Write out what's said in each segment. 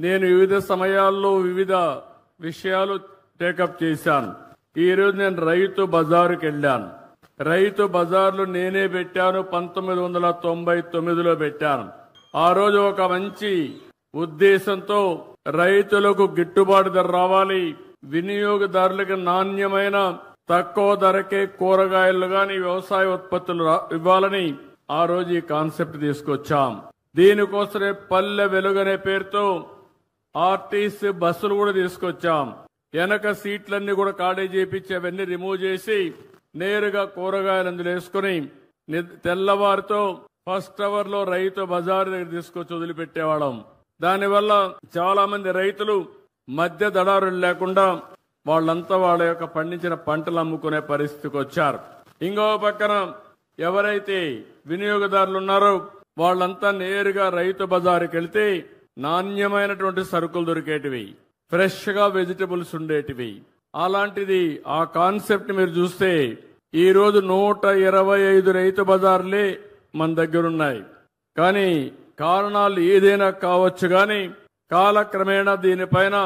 నేను వివిధ సమయాల్లో వివిధ విషయాలు టేకప్ చేశాను. ఈ రోజు నేను రైతు బజారుకి వెళ్ళాను. రైతు బజార్లు నేనే పెట్టాను. 1999లో పెట్టాను. ఆ రోజు ఒక మంచి ఉద్దేశంతో రైతులకు గిట్టుబాటు ధర రావాలి, వినియోగదారులకు నాణ్యమైన తక్కువ ధరకే కూరగాయలు గాని వ్యవసాయ ఉత్పత్తులు ఇవ్వాలని ఆ రోజు ఈ కాన్సెప్ట్ తీసుకొచ్చాం. దీనికోసమే పల్లె వెలుగనే పేరుతో ఆర్టీసీ బస్సులు కూడా తీసుకొచ్చాం. వెనక సీట్లన్నీ కూడా ఖాళీ చేపించి అవన్నీ రిమూవ్ చేసి నేరుగా కూరగాయలు అందులో వేసుకుని తెల్లవారితో ఫస్ట్ అవర్ లో రైతు బజార్ దగ్గర తీసుకొచ్చి వదిలిపెట్టేవాళ్ళం. దానివల్ల చాలా మంది రైతులు మధ్య దళారులు లేకుండా వాళ్ళంతా వాళ్ళ యొక్క పండించిన పంటలు అమ్ముకునే పరిస్థితికి వచ్చారు. ఇంకో పక్కన ఎవరైతే వినియోగదారులు ఉన్నారో వాళ్ళంతా నేరుగా రైతు బజారుకి వెళ్తే నాణ్యమైనటువంటి సరుకులు దొరికేటివి, ఫ్రెష్ గా వెజిటబుల్స్ ఉండేటివి. అలాంటిది ఆ కాన్సెప్ట్ మీరు చూస్తే ఈ రోజు 125 రైతు బజార్లే మన దగ్గర ఉన్నాయి. కానీ కారణాలు ఏదైనా కావచ్చు, కానీ కాలక్రమేణా దీనిపైన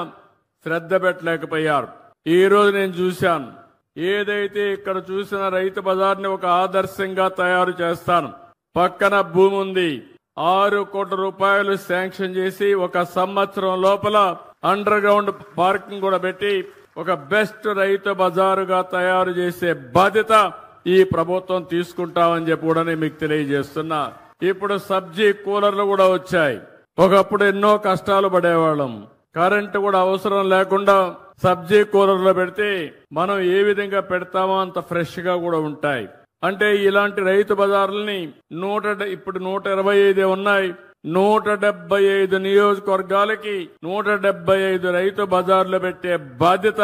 శ్రద్ధ పెట్టలేకపోయారు. ఈ రోజు నేను చూశాను, ఏదైతే ఇక్కడ చూసిన రైతు బజార్ని ఒక ఆదర్శంగా తయారు చేస్తాను. పక్కన భూమి ఉంది, 6 కోట్ల రూపాయలు శాంక్షన్ చేసి 1 సంవత్సరం లోపల అండర్ గ్రౌండ్ పార్కింగ్ కూడా పెట్టి ఒక బెస్ట్ రైతు బజారుగా తయారు చేసే బాధ్యత ఈ ప్రభుత్వం తీసుకుంటామని చెప్పి కూడా నేను మీకు తెలియజేస్తున్నా. ఇప్పుడు సబ్జీ కూలర్లు కూడా వచ్చాయి. ఒకప్పుడు ఎన్నో కష్టాలు పడేవాళ్ళం. కరెంటు కూడా అవసరం లేకుండా సబ్జీ కూలర్లో పెడితే మనం ఏ విధంగా పెడతామో అంత ఫ్రెష్ గా కూడా ఉంటాయి. అంటే ఇలాంటి రైతు బజార్లని ఇప్పుడు 125 ఉన్నాయి. 175 నియోజకవర్గాలకి 175 రైతు బజార్లు పెట్టే బాధ్యత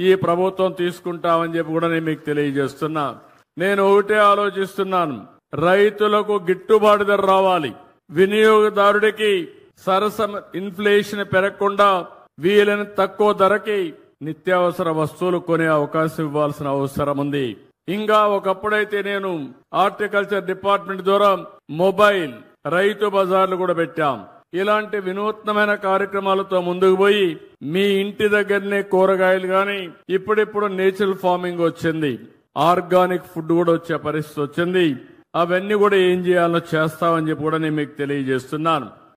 ఈ ప్రభుత్వం తీసుకుంటామని చెప్పి కూడా నేను మీకు తెలియజేస్తున్నా. నేను ఒకటే ఆలోచిస్తున్నాను, రైతులకు గిట్టుబాటు ధర రావాలి, వినియోగదారుడికి సరస ఇన్ఫ్లేషన్ పెరగకుండా వీలైన తక్కువ ధరకి నిత్యావసర వస్తువులు కొనే అవకాశం ఇవ్వాల్సిన అవసరం ఉంది. ఇంకా ఒకప్పుడైతే నేను హార్టికల్చర్ డిపార్ట్మెంట్ ద్వారా మొబైల్ రైతు బజార్లు కూడా పెట్టాం. ఇలాంటి వినూత్నమైన కార్యక్రమాలతో ముందుకు పోయి మీ ఇంటి దగ్గరనే కూరగాయలు గాని, ఇప్పుడిప్పుడు నేచురల్ ఫార్మింగ్ వచ్చింది, ఆర్గానిక్ ఫుడ్ కూడా వచ్చే పరిస్థితి వచ్చింది. అవన్నీ కూడా ఏం చేయాలో చేస్తామని చెప్పి కూడా నేను మీకు తెలియజేస్తున్నాను.